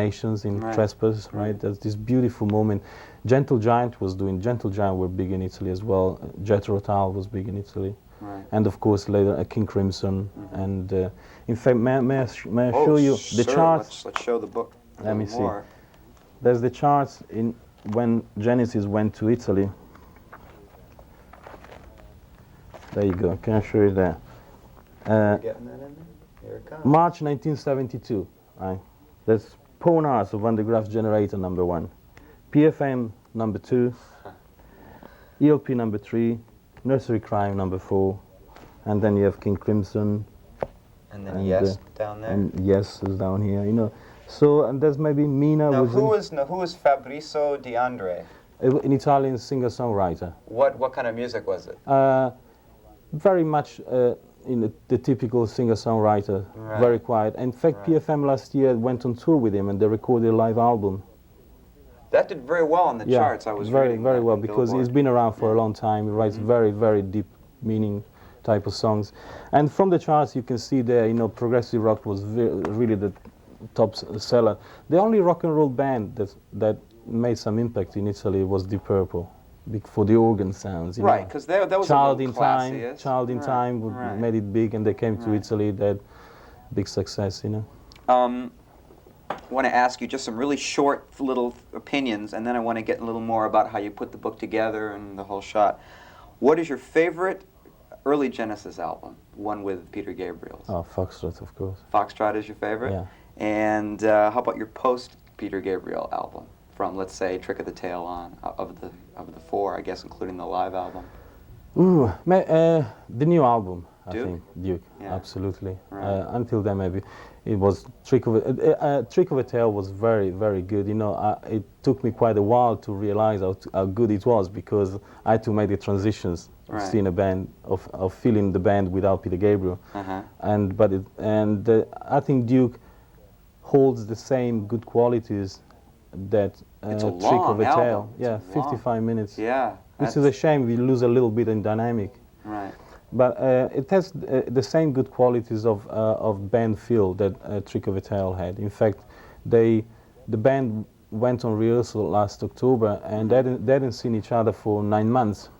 Nations in Trespass, right? There's this beautiful moment. Gentle Giant were big in Italy as well. Jethro Tull was big in Italy. Right. And of course later King Crimson. And in fact, may I show you the charts? Let's show the book. Let me see. More. There's the charts in when Genesis went to Italy. There you go. Can I show you there? You're getting that in there? Here it comes. March 1972. Right. That's Pawn Arts of Van de Graaf's Generator #1, PFM #2, ELP #3, Nursery Crime #4, and then you have King Crimson. And then Yes down there. And Yes is down here. You know. So and there's maybe Mina. Now who is Fabrizio De André? An Italian singer-songwriter. What kind of music was it? Very much the typical singer-songwriter, very quiet. In fact, PFM last year went on tour with him and they recorded a live album. That did very well on the charts. I was very, reading very that well in because Billboard. he's been around for a long time. He writes very, very deep meaning type of songs. And from the charts you can see there, you know, progressive rock was really the top seller. The only rock and roll band that made some impact in Italy was Deep Purple, for the organ sounds. Right, because that was Child a in little Time. Child in Time made it big, and they came to Italy. They had big success, you know. I want to ask you just some really short little opinions, and then I want to get a little more about how you put the book together and the whole shot. What is your favorite early Genesis album? One with Peter Gabriel. Oh, Foxtrot, of course. Foxtrot is your favorite? Yeah. And how about your post-Peter Gabriel album? From, let's say, Trick of the Tail on, of the four, I guess, including the live album? Ooh, the new album, I Duke? think, Duke, Yeah. absolutely. Right. Until then, maybe it was Trick of a Tail was very, very good. You know, it took me quite a while to realize how good it was because I had to make the transitions of seeing a band, of feeling the band without Peter Gabriel. I think Duke holds the same good qualities that It's a Trick of a long Tail. album. Yeah, 55 minutes. Yeah. Which is a shame. We lose a little bit in dynamic. Right. But it has the same good qualities of band feel that Trick of a Tail had. In fact, the band went on rehearsal last October and they hadn't seen each other for 9 months.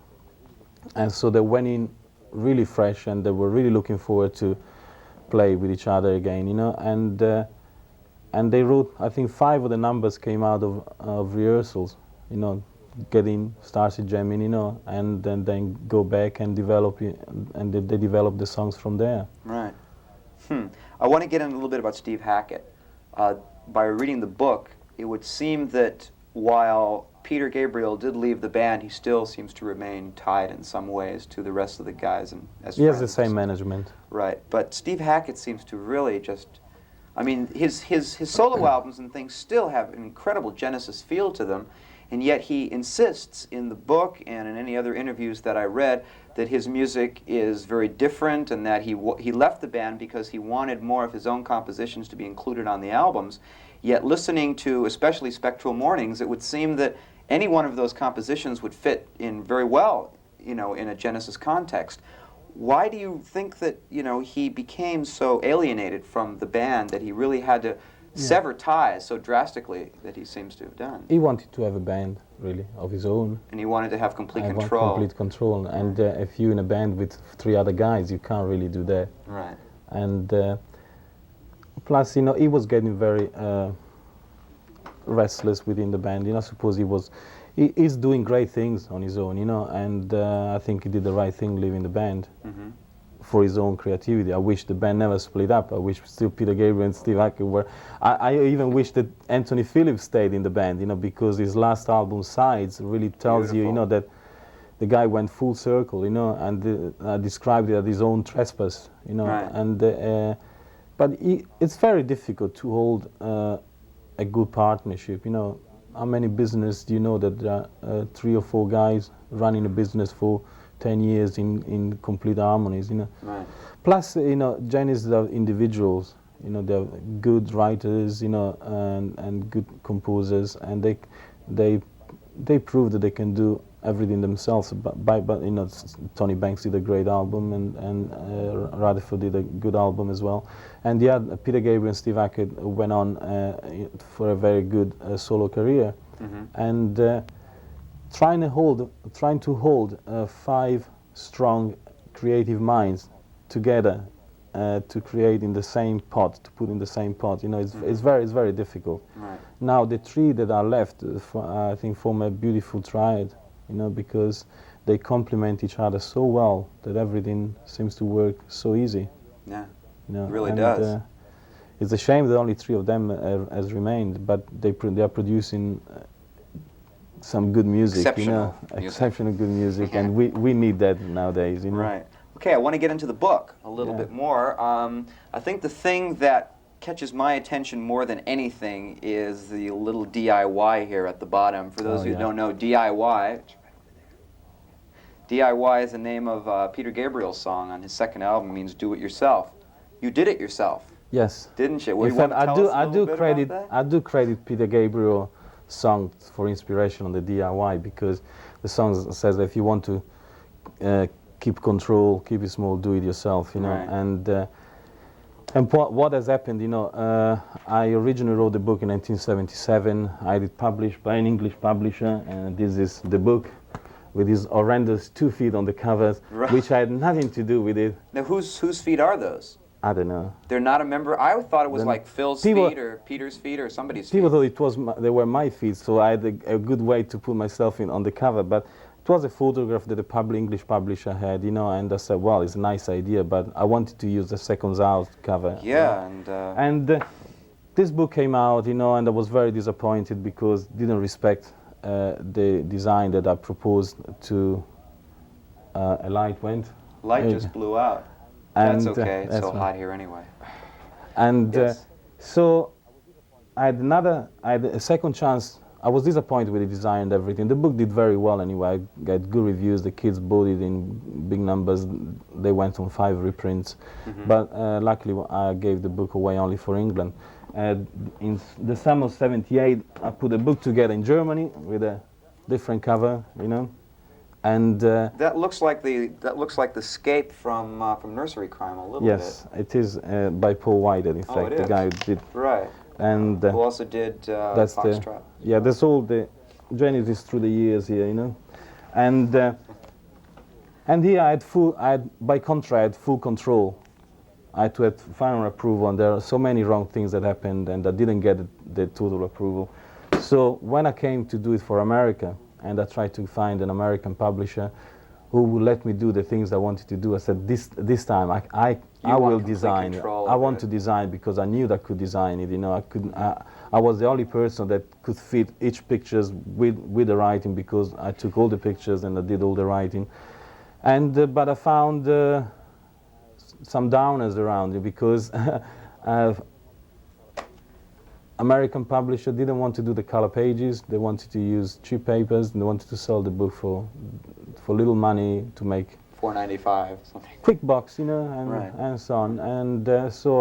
And so they went in really fresh and they were really looking forward to play with each other again, you know. And they wrote, I think 5 of the numbers came out of rehearsals, you know, started jamming, you know, and then go back and develop it, and they developed the songs from there. Right. I want to get in a little bit about Steve Hackett. By reading the book, it would seem that while Peter Gabriel did leave the band, he still seems to remain tied in some ways to the rest of the guys and as He has the friends. same management. Right, but Steve Hackett seems to really just, I mean, his solo albums and things still have an incredible Genesis feel to them, and yet he insists in the book and in any other interviews that I read that his music is very different and that he left the band because he wanted more of his own compositions to be included on the albums. Yet listening to especially Spectral Mornings, it would seem that any one of those compositions would fit in very well, you know, in a Genesis context. Why do you think that, you know, he became so alienated from the band that he really had to sever ties so drastically that he seems to have done? He wanted to have a band, really, of his own. And he wanted to have complete control. Complete control. And if you're in a band with 3 other guys, you can't really do that. Right. And plus, you know, he was getting very restless within the band. You know, I suppose he's doing great things on his own, you know, and I think he did the right thing leaving the band for his own creativity. I wish the band never split up. I wish still Peter Gabriel and Steve Hackett were. I even wish that Anthony Phillips stayed in the band, you know, because his last album, Sides, really tells you, you know, that the guy went full circle, you know, and described it as his own trespass, you know. Right. And but it's very difficult to hold a good partnership, you know. How many business do you know that there are 3 or 4 guys running a business for 10 years in complete harmonies, you know. Right. Plus, you know, Genesis are individuals, you know, they're good writers, you know, and good composers, and they prove that they can do everything themselves. But you know, Tony Banks did a great album, and Rutherford did a good album as well. And yeah, Peter Gabriel and Steve Hackett went on for a very good solo career, and trying to hold 5 strong creative minds together to create in the same pot, to put in the same pot. You know, it's very difficult. Right. Now the 3 that are left, I think, form a beautiful triad. You know, because they complement each other so well that everything seems to work so easy. Yeah. You know, It really and, does. It's a shame that only 3 of them has remained, but they are producing some good music. Exceptional music. Exceptional good music, Yeah. and we need that nowadays. You know. Right. Okay, I want to get into the book a little bit more. I think the thing that catches my attention more than anything is the little DIY here at the bottom. For those who don't know, DIY is the name of Peter Gabriel's song on his second album. It means do it yourself. You did it yourself. Yes. Didn't you? In fact, I do credit Peter Gabriel song for inspiration on the DIY, because the song says that if you want to keep control, keep it small, do it yourself. You know, Right. and what has happened, you know, I originally wrote the book in 1977. I had it published by an English publisher, and this is the book with these horrendous 2 feet on the covers, Right. which had nothing to do with it. Now, whose feet are those? I don't know. They're not a member. I thought it was Then like Phil's people- feet or Peter's feet or somebody's People feet. thought they were my feet, so I had a good way to put myself in on the cover. But it was a photograph that the English publisher had, you know, and I said, well, it's a nice idea, but I wanted to use the Seconds Out cover. Yeah, And this book came out, you know, and I was very disappointed because it didn't respect the design that I proposed to a light went. light just blew out. And, That's okay. It's that's so right. hot here anyway. And Yes. so I had a second chance. I was disappointed with the design and everything. The book did very well anyway. I got good reviews. The kids bought it in big numbers. They went on 5 reprints. But luckily I gave the book away only for England. In the summer of '78, I put a book together in Germany with a different cover, you know. And That looks like the Scape from Nursery Crime a little yes, it is by Paul Whitehead, in fact, it the is? guy who did. Right. And Who also did that's Foxtrot. yeah, that's all the genesis through the years here, you know. And here by contract, I had full control. I had to have final approval, and there are so many wrong things that happened, and I didn't get the total approval. So when I came to do it for America, and I tried to find an American publisher who would let me do the things I wanted to do, I said, this time I want will complete design. control I of want it. to design because I knew that I could design it. You know, I was the only person that could fit each pictures with the writing, because I took all the pictures and I did all the writing. And but I found some downers around it, because American publisher didn't want to do the color pages. They wanted to use cheap papers, and they wanted to sell the book for little money to make $4.95 something. quick bucks, you know, Right. and so on. And so